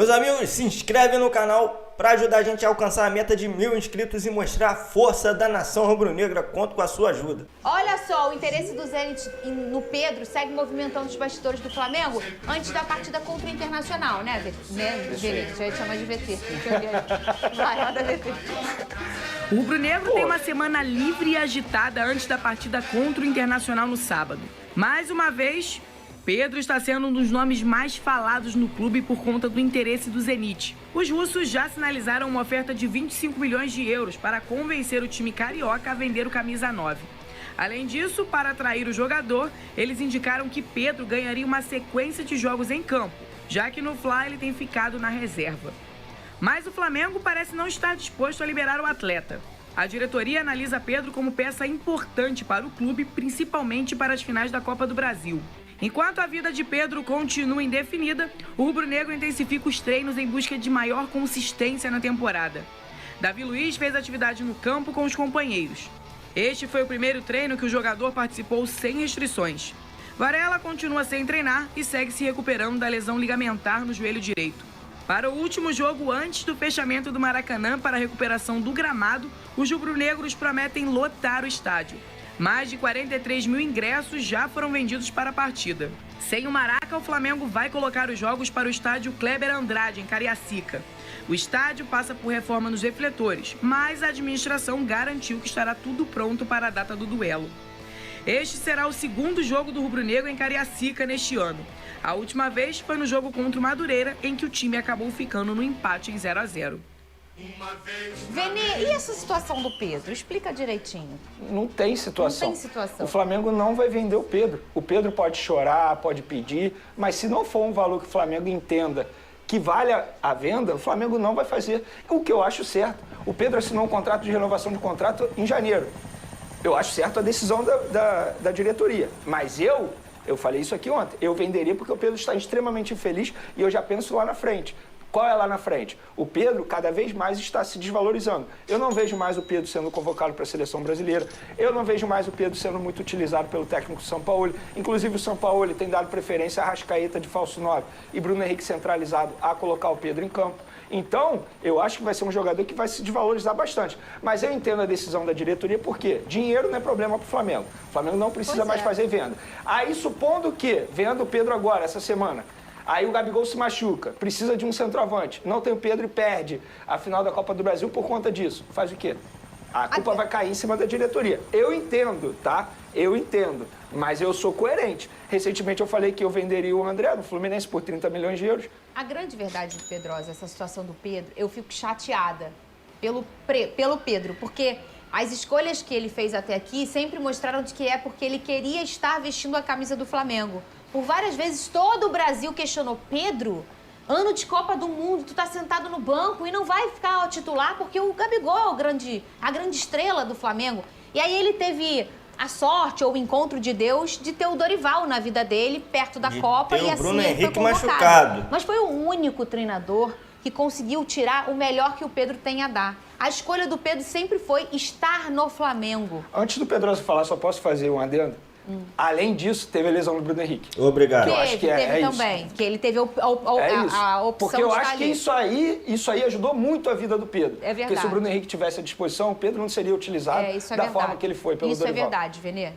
Meus amigos, se inscreve no canal para ajudar a gente a alcançar a meta de 1000 inscritos e mostrar a força da nação rubro-negra. Conto com a sua ajuda. Olha só, o interesse do Zenit no Pedro segue movimentando os bastidores do Flamengo antes da partida contra o Internacional, né, Zenit? Já ia chamar de VT. Vai, roda VT. O rubro-negro tem uma semana livre e agitada antes da partida contra o Internacional no sábado. Mais uma vez, Pedro está sendo um dos nomes mais falados no clube por conta do interesse do Zenit. Os russos já sinalizaram uma oferta de 25 milhões de euros para convencer o time carioca a vender o camisa 9. Além disso, para atrair o jogador, eles indicaram que Pedro ganharia uma sequência de jogos em campo, já que no Fla ele tem ficado na reserva. Mas o Flamengo parece não estar disposto a liberar o atleta. A diretoria analisa Pedro como peça importante para o clube, principalmente para as finais da Copa do Brasil. Enquanto a vida de Pedro continua indefinida, o rubro-negro intensifica os treinos em busca de maior consistência na temporada. Davi Luiz fez atividade no campo com os companheiros. Este foi o primeiro treino que o jogador participou sem restrições. Varela continua sem treinar e segue se recuperando da lesão ligamentar no joelho direito. Para o último jogo antes do fechamento do Maracanã para a recuperação do gramado, os rubro-negros prometem lotar o estádio. Mais de 43 mil ingressos já foram vendidos para a partida. Sem o Maraca, o Flamengo vai colocar os jogos para o estádio Kleber Andrade, em Cariacica. O estádio passa por reforma nos refletores, mas a administração garantiu que estará tudo pronto para a data do duelo. Este será o segundo jogo do rubro-negro em Cariacica neste ano. A última vez foi no jogo contra o Madureira, em que o time acabou ficando no empate em 0-0. Vene, e essa situação do Pedro? Explica direitinho. Não tem situação. Não tem situação. O Flamengo não vai vender o Pedro. O Pedro pode chorar, pode pedir, mas se não for um valor que o Flamengo entenda que vale a venda, o Flamengo não vai fazer. O que eu acho certo. O Pedro assinou um contrato de renovação de contrato em janeiro. Eu acho certo a decisão da diretoria. Mas eu falei isso aqui ontem, eu venderia porque o Pedro está extremamente infeliz e eu já penso lá na frente. Qual é lá na frente? O Pedro cada vez mais está se desvalorizando. Eu não vejo mais o Pedro sendo convocado para a seleção brasileira. Eu não vejo mais o Pedro sendo muito utilizado pelo técnico Sampaoli. Inclusive o Sampaoli tem dado preferência a Arrascaeta de falso 9 e Bruno Henrique centralizado a colocar o Pedro em campo. Então, eu acho que vai ser um jogador que vai se desvalorizar bastante. Mas eu entendo a decisão da diretoria porque dinheiro não é problema para o Flamengo. O Flamengo não precisa mais fazer venda. Aí, supondo que venda o Pedro agora, essa semana, aí o Gabigol se machuca, precisa de um centroavante, não tem o Pedro e perde a final da Copa do Brasil por conta disso. Faz o quê? A culpa vai cair em cima da diretoria. Eu entendo, tá? Eu entendo, mas eu sou coerente. Recentemente eu falei que eu venderia o André no Fluminense por 30 milhões de euros. A grande verdade, Pedrosa, essa situação do Pedro, eu fico chateada pelo Pedro, porque as escolhas que ele fez até aqui sempre mostraram de que é porque ele queria estar vestindo a camisa do Flamengo. Por várias vezes todo o Brasil questionou: Pedro, ano de Copa do Mundo, tu tá sentado no banco e não vai ficar ao titular porque o Gabigol é a grande estrela do Flamengo. E aí ele teve a sorte ou o encontro de Deus de ter o Dorival na vida dele, perto da Copa, e assim Bruno ele Henrique foi convocado. machucado. Mas foi o único treinador que conseguiu tirar o melhor que o Pedro tem a dar. A escolha do Pedro sempre foi estar no Flamengo. Antes do Pedroso falar, só posso fazer um adendo? Além disso, teve a lesão do Bruno Henrique. Obrigado. Eu acho que teve isso. também. Que ele teve a opção Porque eu de acho estar que ali. isso aí ajudou muito a vida do Pedro. É verdade. Porque se o Bruno Henrique tivesse à disposição, o Pedro não seria utilizado da forma que ele foi pelo Dorival. Isso é verdade, Venê.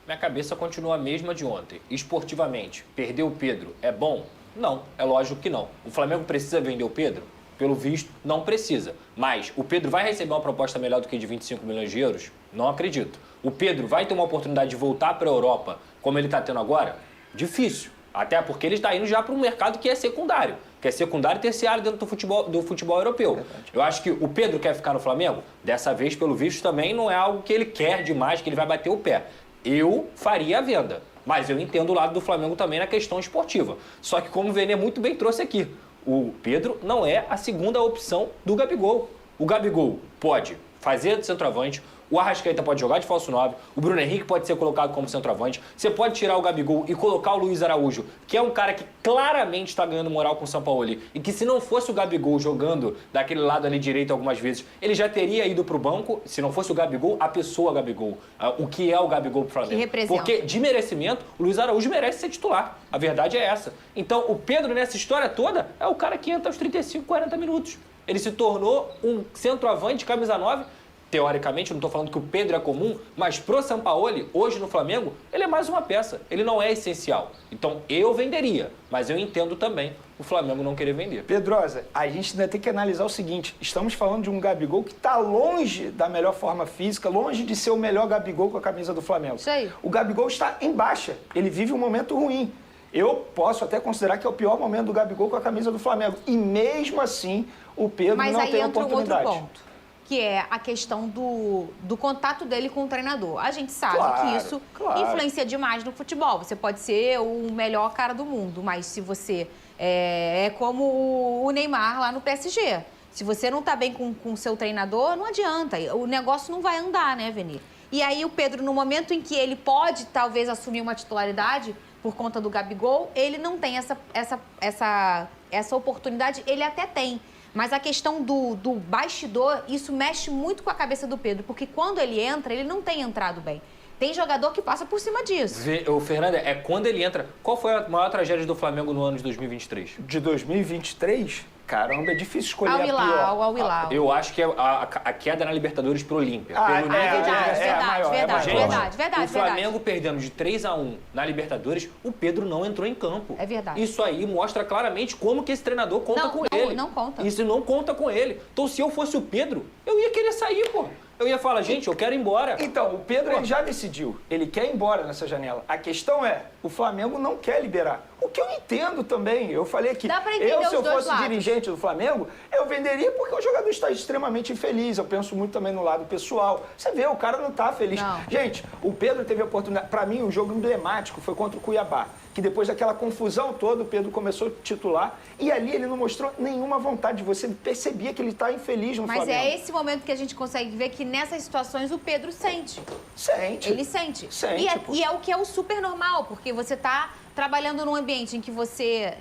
Minha cabeça continua a mesma de ontem. Esportivamente, perder o Pedro é bom? Não, é lógico que não. O Flamengo precisa vender o Pedro? Pelo visto, não precisa. Mas o Pedro vai receber uma proposta melhor do que de 25 milhões de euros? Não acredito. O Pedro vai ter uma oportunidade de voltar para a Europa como ele está tendo agora? Difícil. Até porque ele está indo já para um mercado que é secundário. Que é secundário e terciário dentro do futebol europeu. Eu acho que o Pedro quer ficar no Flamengo? Dessa vez, pelo visto, também não é algo que ele quer demais, que ele vai bater o pé. Eu faria a venda. Mas eu entendo o lado do Flamengo também na questão esportiva. Só que como o Venê muito bem trouxe aqui, o Pedro não é a segunda opção do Gabigol. O Gabigol pode fazer de centroavante, O Arrascaeta pode jogar de falso 9, o Bruno Henrique pode ser colocado como centroavante, você pode tirar o Gabigol e colocar o Luiz Araújo, que é um cara que claramente está ganhando moral com o Sampaoli, e que se não fosse o Gabigol jogando daquele lado ali direito algumas vezes, ele já teria ido pro banco, se não fosse o Gabigol, a pessoa Gabigol, o que é o Gabigol pro Flamengo. Que representa. Porque de merecimento, o Luiz Araújo merece ser titular. A verdade é essa. Então, o Pedro, nessa história toda, é o cara que entra aos 35, 40 minutos. Ele se tornou um centroavante, camisa 9. Teoricamente, eu não estou falando que o Pedro é comum, mas pro Sampaoli, hoje no Flamengo, ele é mais uma peça. Ele não é essencial. Então, eu venderia, mas eu entendo também o Flamengo não querer vender. Pedrosa, a gente ainda tem que analisar o seguinte, estamos falando de um Gabigol que está longe da melhor forma física, longe de ser o melhor Gabigol com a camisa do Flamengo. Isso aí. O Gabigol está em baixa, ele vive um momento ruim. Eu posso até considerar que é o pior momento do Gabigol com a camisa do Flamengo. E mesmo assim, o Pedro Mas não aí tem entra um outro oportunidade. ponto, que é a questão do contato dele com o treinador. A gente sabe Claro, que isso claro. influencia demais no futebol. Você pode ser o melhor cara do mundo, mas se você é como o Neymar lá no PSG. Se você não tá bem com o seu treinador, não adianta. O negócio não vai andar, né, Veni? E aí o Pedro, no momento em que ele pode, talvez, assumir uma titularidade por conta do Gabigol, ele não tem essa oportunidade. Ele até tem. Mas a questão do bastidor, isso mexe muito com a cabeça do Pedro, porque quando ele entra, ele não tem entrado bem. Tem jogador que passa por cima disso. O Fernando, é quando ele entra... Qual foi a maior tragédia do Flamengo no ano de 2023? De 2023, caramba, é difícil escolher a pior. Ao Hilal. Eu acho que é a queda na Libertadores pro Olímpia. Ah, Pelo nível de Verdade. O Flamengo perdendo de 3-1 na Libertadores, o Pedro não entrou em campo. É verdade. Isso aí mostra claramente como que esse treinador conta com ele. Não conta. Isso não conta com ele. Então, se eu fosse o Pedro, eu ia querer sair, pô. Eu ia falar, gente, eu quero ir embora. Então, o Pedro ele já decidiu. Ele quer ir embora nessa janela. A questão é, o Flamengo não quer liberar. O que eu entendo também. Eu falei que Dá pra entender se eu os dois fosse lados. dirigente do Flamengo, eu venderia porque o jogador está extremamente infeliz. Eu penso muito também no lado pessoal. Você vê, o cara não está feliz. Não. Gente, o Pedro teve a oportunidade. Para mim, o jogo emblemático foi contra o Cuiabá. Que depois daquela confusão toda, o Pedro começou a titular. E ali ele não mostrou nenhuma vontade. Você percebia que ele está infeliz no Flamengo. Mas é esse momento que a gente consegue ver que nessas situações o Pedro sente. Sente. Ele sente. Sente, E é o que é o super normal, porque você está trabalhando num ambiente em que você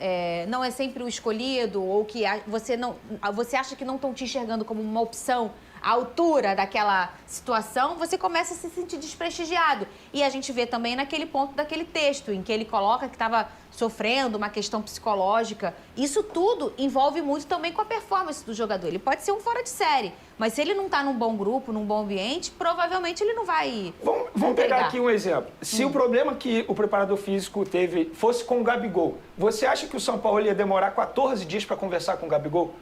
não é sempre o escolhido ou que você acha que não estão te enxergando como uma opção à altura daquela situação, você começa a se sentir desprestigiado. E a gente vê também naquele ponto daquele texto, em que ele coloca que estava sofrendo uma questão psicológica. Isso tudo envolve muito também com a performance do jogador. Ele pode ser um fora de série, mas se ele não está num bom grupo, num bom ambiente, provavelmente ele não vai Vamos pegar aqui um exemplo. Se o problema que o preparador físico teve fosse com o Gabigol, você acha que o São Paulo ia demorar 14 dias para conversar com o Gabigol?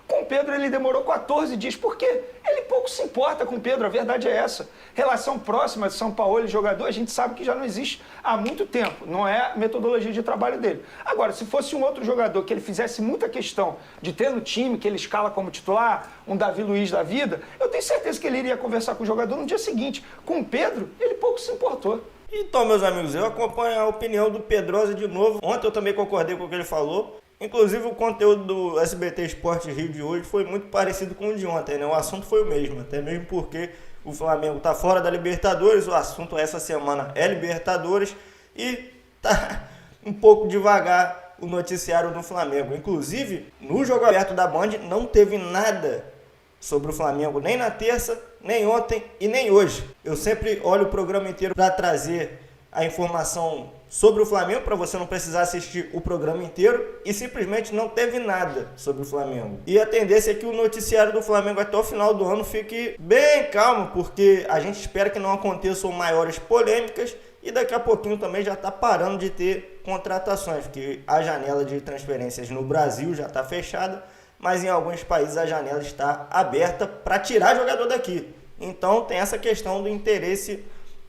Com o Pedro ele demorou 14 dias. Por quê? Ele pouco se importa com o Pedro, a verdade é essa. Relação próxima de São Paulo e jogador, a gente sabe que já não existe há muito tempo. Não é a metodologia de trabalho dele. Agora, se fosse um outro jogador que ele fizesse muita questão de ter no time, que ele escala como titular, um Davi Luiz da vida, eu tenho certeza que ele iria conversar com o jogador no dia seguinte. Com o Pedro, ele pouco se importou. Então, meus amigos, eu acompanho a opinião do Pedrosa de novo. Ontem eu também concordei com o que ele falou. Inclusive, o conteúdo do SBT Esporte Rio de hoje foi muito parecido com o de ontem, né? O assunto foi o mesmo, até mesmo porque o Flamengo está fora da Libertadores, o assunto essa semana é Libertadores e tá um pouco devagar o noticiário do Flamengo. Inclusive, no Jogo Aberto da Band não teve nada sobre o Flamengo, nem na terça, nem ontem e nem hoje. Eu sempre olho o programa inteiro para trazer a informação sobre o Flamengo, para você não precisar assistir o programa inteiro, e simplesmente não teve nada sobre o Flamengo. E a tendência é que o noticiário do Flamengo até o final do ano fique bem calmo, porque a gente espera que não aconteçam maiores polêmicas, e daqui a pouquinho também já está parando de ter contratações, porque a janela de transferências no Brasil já está fechada, mas em alguns países a janela está aberta para tirar jogador daqui. Então tem essa questão do interesse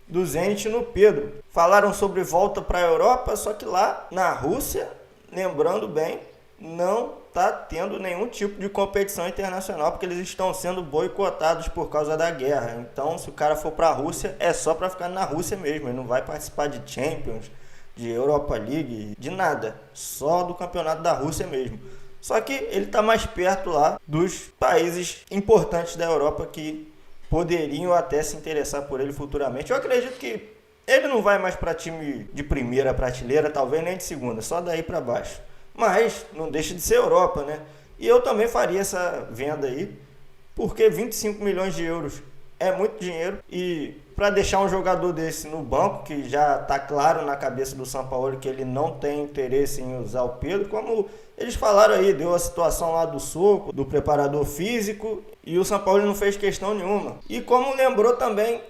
do Zenit no Pedro. Falaram sobre volta para a Europa, só que lá na Rússia, lembrando bem, não está tendo nenhum tipo de competição internacional, porque eles estão sendo boicotados por causa da guerra. Então, se o cara for para a Rússia, é só para ficar na Rússia mesmo. Ele não vai participar de Champions, de Europa League, de nada. Só do campeonato da Rússia mesmo. Só que ele está mais perto lá dos países importantes da Europa que poderiam até se interessar por ele futuramente. Eu acredito que ele não vai mais para time de primeira prateleira, talvez nem de segunda, só daí para baixo. Mas não deixa de ser Europa, né? E eu também faria essa venda aí, porque 25 milhões de euros é muito dinheiro. E para deixar um jogador desse no banco, que já está claro na cabeça do Sampaoli que ele não tem interesse em usar o Pedro, como eles falaram aí, deu a situação lá do soco, do preparador físico, e o Sampaoli não fez questão nenhuma. E como lembrou também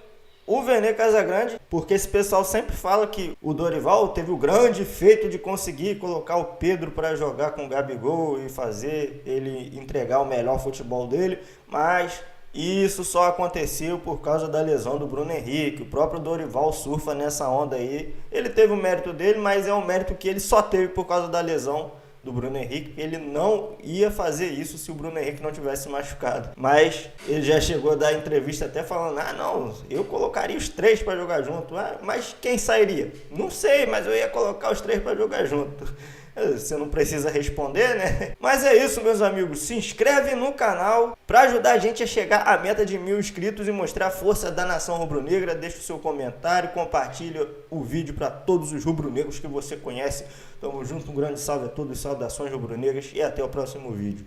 o Vene Casagrande, porque esse pessoal sempre fala que o Dorival teve o grande feito de conseguir colocar o Pedro para jogar com o Gabigol e fazer ele entregar o melhor futebol dele, mas isso só aconteceu por causa da lesão do Bruno Henrique. O próprio Dorival surfa nessa onda aí. Ele teve o mérito dele, mas é um mérito que ele só teve por causa da lesão do Bruno Henrique. Ele não ia fazer isso se o Bruno Henrique não tivesse machucado. Mas ele já chegou a dar entrevista até falando: ah, não, eu colocaria os 3 para jogar junto. Ah, mas quem sairia? Não sei, mas eu ia colocar os 3 para jogar junto. Você não precisa responder, né? Mas é isso, meus amigos. Se inscreve no canal para ajudar a gente a chegar à meta de 1000 inscritos e mostrar a força da nação rubro-negra. Deixa o seu comentário, compartilha o vídeo para todos os rubro-negros que você conhece. Tamo junto, um grande salve a todos, saudações rubro-negras e até o próximo vídeo.